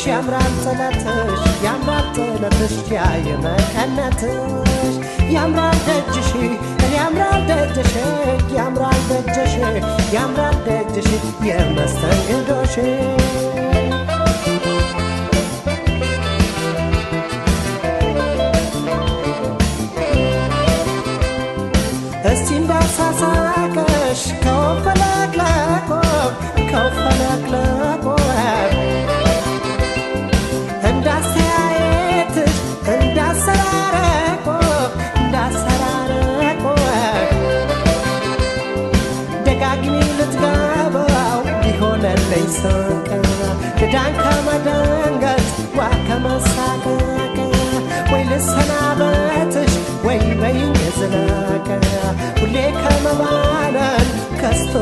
ያምራል ጥለትሽ ያየመቀነትሽ ያምራል ደጅሽ ያምራል ደጅሽ ያምራል ደጅሽ ያምራል ደጅሽ የመስተንግዶሽ እስቲ እንዳሳሳቀሽ ከወፈለቅለቆ እንዳስተያየትሽ እንዳሰራረቆ ደጋግሚ ልትገባው ቢሆነልኝ ሰቀ ድዳን ከመደንገጥ ዋ ከመሳቀቅ ወይ ልሰናበትሽ ወይ በይኝ ዝለቀ ሁሌ ከመባነን ከስቶ